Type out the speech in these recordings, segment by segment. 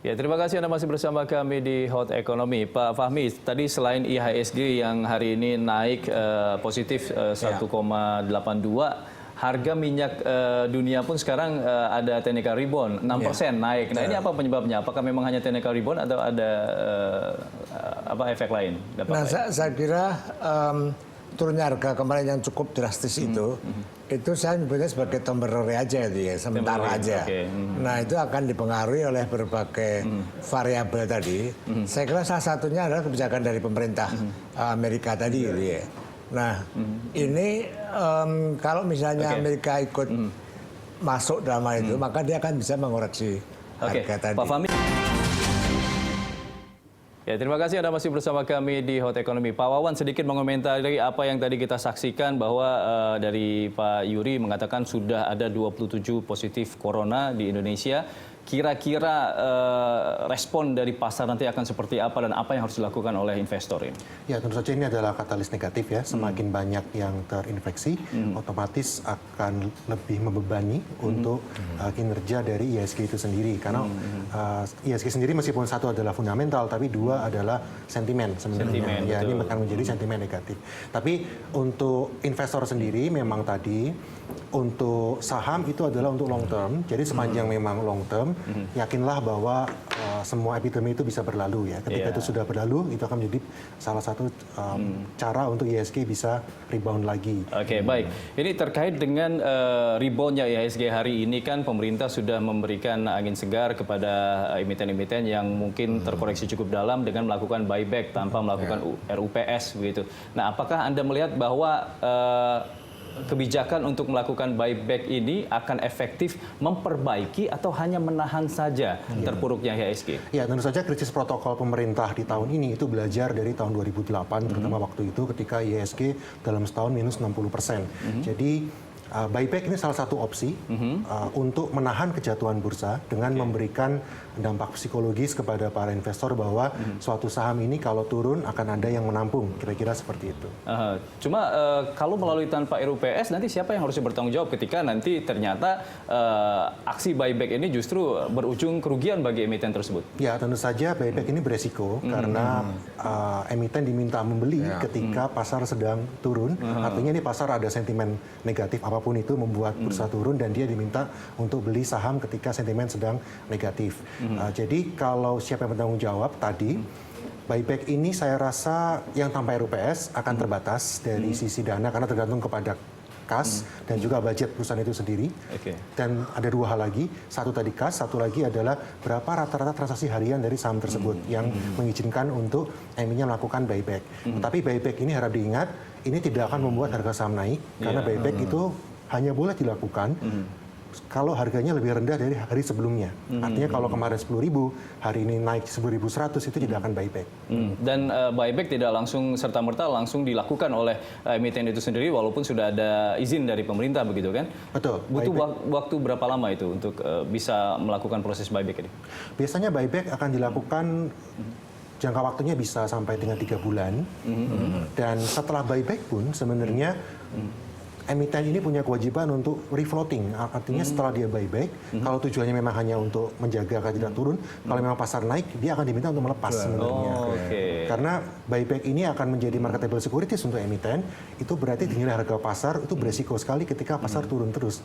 Ya, terima kasih Anda masih bersama kami di Hot Economy. Pak Fahmi, tadi selain IHSG yang hari ini naik positif 1,82, harga minyak dunia pun sekarang ada technical rebound, 6% naik. Nah, ini apa penyebabnya? Apakah memang hanya technical rebound atau ada efek lain? Nah, saya kira turunnya harga kemarin yang cukup drastis itu saya menyebutnya sebagai temporary aja itu ya, sementara aja. Nah, itu akan dipengaruhi oleh berbagai variabel tadi. Saya kira salah satunya adalah kebijakan dari pemerintah Amerika tadi gitu ya. Nah, ini kalau misalnya Amerika ikut masuk dalam hal itu, maka dia akan bisa mengoreksi harga tadi. Pak Fahmi. Ya, terima kasih Anda masih bersama kami di Hot Economy. Pak Wawan sedikit mengomentari apa yang tadi kita saksikan bahwa dari Pak Yuri mengatakan sudah ada 27 positif corona di Indonesia. Kira-kira respon dari pasar nanti akan seperti apa dan apa yang harus dilakukan oleh investor ini? Ya, tentu saja ini adalah katalis negatif ya. Semakin banyak yang terinfeksi, otomatis akan lebih membebani untuk kinerja dari IHSG itu sendiri. Karena IHSG sendiri meskipun satu adalah fundamental, tapi dua adalah sentimen sebenarnya. Ya, ini akan menjadi sentimen negatif. Tapi untuk investor sendiri memang tadi untuk saham itu adalah untuk long term. Jadi sepanjang memang long term, yakinlah bahwa semua epidemi itu bisa berlalu ya. Ketika itu sudah berlalu, itu akan menjadi salah satu cara untuk IHSG bisa rebound lagi. Oke, baik. Ini terkait dengan reboundnya IHSG hari ini kan pemerintah sudah memberikan angin segar kepada emiten-emiten yang mungkin terkoreksi cukup dalam dengan melakukan buyback tanpa melakukan RUPS begitu. Nah, apakah Anda melihat bahwa kebijakan untuk melakukan buyback ini akan efektif memperbaiki atau hanya menahan saja terpuruknya IHSG? Ya, tentu saja krisis protokol pemerintah di tahun ini itu belajar dari tahun 2008, terutama waktu itu ketika IHSG dalam setahun minus 60%. Jadi buyback ini salah satu opsi untuk menahan kejatuhan bursa dengan memberikan dampak psikologis kepada para investor bahwa suatu saham ini kalau turun akan ada yang menampung, kira-kira seperti itu. Cuma kalau melalui tanpa RUPS nanti siapa yang harusnya bertanggung jawab ketika nanti ternyata aksi buyback ini justru berujung kerugian bagi emiten tersebut? Ya, tentu saja buyback ini beresiko karena emiten diminta membeli ketika pasar sedang turun. Artinya ini pasar ada sentimen negatif apapun itu membuat bursa turun dan dia diminta untuk beli saham ketika sentimen sedang negatif. Jadi kalau siapa yang bertanggung jawab tadi, buyback ini saya rasa yang tanpa RUPS akan terbatas dari sisi dana karena tergantung kepada kas dan juga budget perusahaan itu sendiri. Dan ada dua hal lagi, satu tadi kas, satu lagi adalah berapa rata-rata transaksi harian dari saham tersebut yang mengizinkan untuk emitennya melakukan buyback. Tapi buyback ini harap diingat, ini tidak akan membuat harga saham naik karena buyback itu hanya boleh dilakukan kalau harganya lebih rendah dari hari sebelumnya. Artinya kalau kemarin 10.000, hari ini naik 10.100 itu tidak akan buyback. Dan buyback tidak langsung serta-merta langsung dilakukan oleh emiten itu sendiri walaupun sudah ada izin dari pemerintah begitu kan? Betul. Butuh waktu berapa lama itu untuk bisa melakukan proses buyback ini? Biasanya buyback akan dilakukan jangka waktunya bisa sampai dengan 3 bulan. Dan setelah buyback pun sebenarnya emiten ini punya kewajiban untuk refloating, artinya setelah dia buyback, kalau tujuannya memang hanya untuk menjaga agar tidak turun, kalau memang pasar naik, dia akan diminta untuk melepas sebenarnya. Karena buyback ini akan menjadi marketable securities untuk emiten, itu berarti nilai harga pasar itu beresiko sekali ketika pasar turun terus.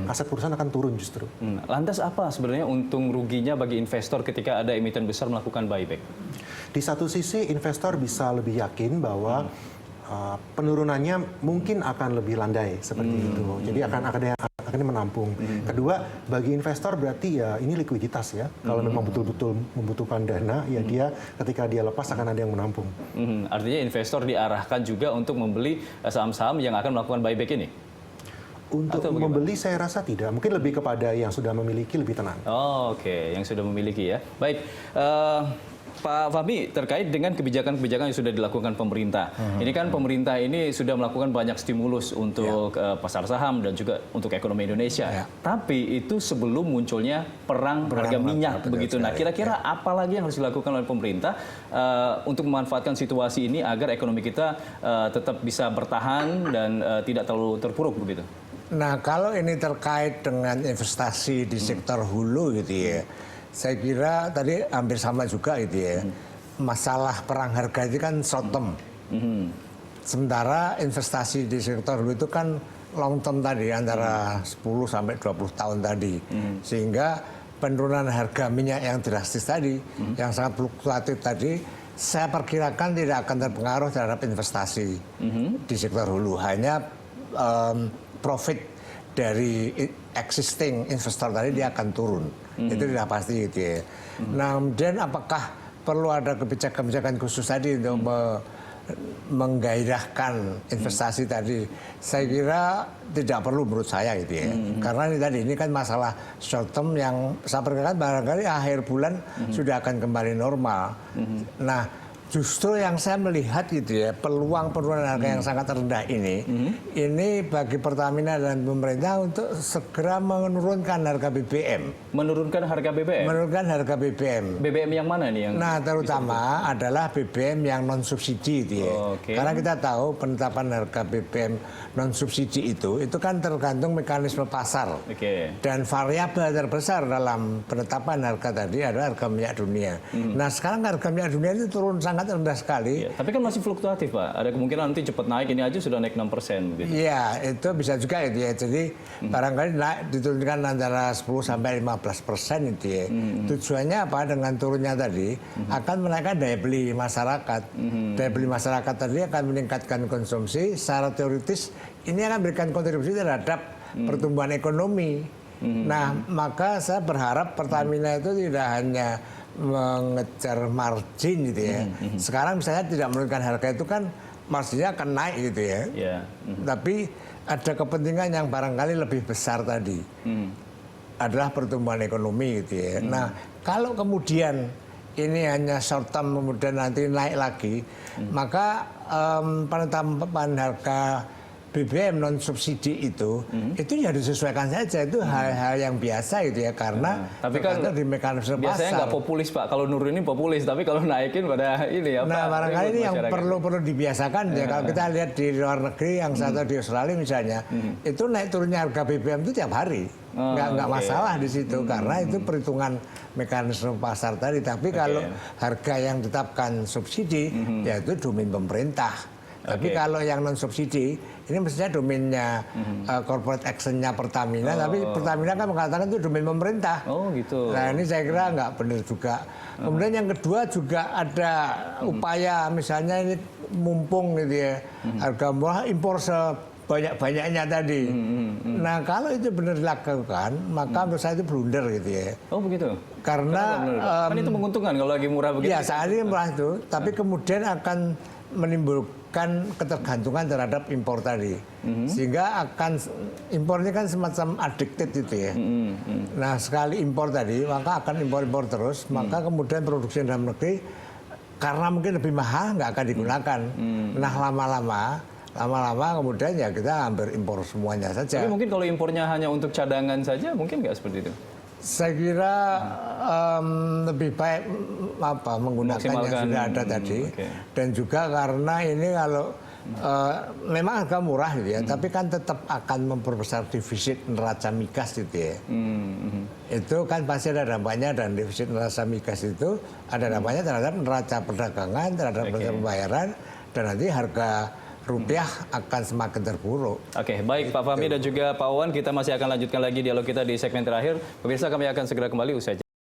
Aset perusahaan akan turun justru. Lantas apa sebenarnya untung ruginya bagi investor ketika ada emiten besar melakukan buyback? Di satu sisi investor bisa lebih yakin bahwa penurunannya mungkin akan lebih landai seperti itu. Jadi akan menampung. Kedua, bagi investor berarti ya ini likuiditas ya. Kalau memang betul-betul membutuhkan dana, ya dia ketika dia lepas akan ada yang menampung. Artinya investor diarahkan juga untuk membeli saham-saham yang akan melakukan buyback ini? Untuk membeli saya rasa tidak. Mungkin lebih kepada yang sudah memiliki lebih tenang. Yang sudah memiliki ya. Baik. Pak Fahmi, terkait dengan kebijakan-kebijakan yang sudah dilakukan pemerintah. Ini kan pemerintah ini sudah melakukan banyak stimulus untuk pasar saham dan juga untuk ekonomi Indonesia. Tapi itu sebelum munculnya perang harga minyak begitu. Nah, kira-kira apa lagi yang harus dilakukan oleh pemerintah untuk memanfaatkan situasi ini agar ekonomi kita tetap bisa bertahan dan tidak terlalu terpuruk begitu? Nah, kalau ini terkait dengan investasi di sektor hulu gitu ya, Saya kira tadi hampir sama juga gitu ya. Masalah perang harga itu kan short term. Sementara investasi di sektor hulu itu kan long term tadi, antara 10 sampai 20 tahun tadi. Sehingga penurunan harga minyak yang drastis tadi, yang sangat fluktuatif tadi, saya perkirakan tidak akan terpengaruh terhadap investasi di sektor hulu. Hanya profit dari existing investor tadi dia akan turun. Itu sudah pasti gitu ya. Nah, kemudian apakah perlu ada kebijakan-kebijakan khusus tadi untuk menggairahkan investasi tadi? Saya kira tidak perlu menurut saya gitu ya. Karena ini kan masalah short term yang saya perkirakan barangkali akhir bulan sudah akan kembali normal. Nah, justru yang saya melihat gitu ya, peluang penurunan harga yang sangat rendah ini bagi Pertamina dan pemerintah untuk segera menurunkan harga BBM. Menurunkan harga BBM? Menurunkan harga BBM. BBM yang mana nih? Nah, terutama adalah BBM yang non-subsidi gitu ya. Karena kita tahu penetapan harga BBM non-subsidi itu kan tergantung mekanisme pasar. Dan variabel terbesar dalam penetapan harga tadi adalah harga minyak dunia. Nah, sekarang harga minyak dunia itu turun sangat rendah sekali. Ya, tapi kan masih fluktuatif, Pak. Ada kemungkinan nanti cepat naik, ini aja sudah naik 6%. Iya, itu bisa juga gitu ya. Jadi barangkali naik diturunkan antara 10 sampai 15% itu ya. Tujuannya apa? Dengan turunnya tadi akan menaikkan daya beli masyarakat. Daya beli masyarakat tadi akan meningkatkan konsumsi. Secara teoritis ini akan memberikan kontribusi terhadap pertumbuhan ekonomi. Nah, maka saya berharap Pertamina itu tidak hanya mengejar margin gitu ya. Sekarang misalnya tidak menurunkan harga itu kan marginnya akan naik gitu ya. Tapi ada kepentingan yang barangkali lebih besar tadi. Adalah pertumbuhan ekonomi gitu ya. Nah, kalau kemudian ini hanya short term kemudian nanti naik lagi, maka penetapan harga BBM non subsidi itu ya disesuaikan saja, itu hal-hal yang biasa gitu ya, karena tapi kan di mekanisme pasar. Biasanya nggak populis, Pak. Kalau nurunin populis, tapi kalau naikin pada ini apa? Nah, barangkali ini yang perlu dibiasakan ya. Kalau kita lihat di luar negeri, yang satu di Australia misalnya, itu naik turunnya harga BBM itu tiap hari, nggak masalah di situ, karena itu perhitungan mekanisme pasar tadi. Tapi kalau harga yang ditetapkan subsidi, ya itu domain pemerintah. Tapi kalau yang non subsidi ini mestinya domainnya corporate actionnya Pertamina, tapi Pertamina kan mengatakan itu domain pemerintah. Oh gitu. Nah, ini saya kira nggak benar juga. Kemudian yang kedua juga ada upaya misalnya ini mumpung gitu ya, harga murah impor sebanyak-banyaknya tadi. Nah, kalau itu benar dilakukan, maka menurut saya itu blunder gitu ya. Oh begitu. Karena kan itu menguntungkan kalau lagi murah begitu. Ya, saat ini murah itu, tapi kemudian akan menimbulkan ketergantungan terhadap impor tadi, sehingga akan impor ini kan semacam addicted itu ya. Nah, sekali impor tadi maka akan impor terus, maka kemudian produksi dalam negeri karena mungkin lebih mahal nggak akan digunakan. Nah, lama-lama kemudian ya kita hampir impor semuanya saja. Tapi mungkin kalau impornya hanya untuk cadangan saja mungkin nggak seperti itu. Saya kira lebih baik menggunakan yang sudah ada tadi, dan juga karena ini kalau memang harga murah gitu ya, tapi kan tetap akan memperbesar defisit neraca migas gitu ya. Itu kan pasti ada dampaknya, dan defisit neraca migas itu ada dampaknya terhadap neraca perdagangan, terhadap neraca pembayaran, dan nanti harga rupiah akan semakin terpuruk. Oke, baik Pak Fahmi dan juga Pak Wawan, kita masih akan lanjutkan lagi dialog kita di segmen terakhir. Pemirsa, kami akan segera kembali usai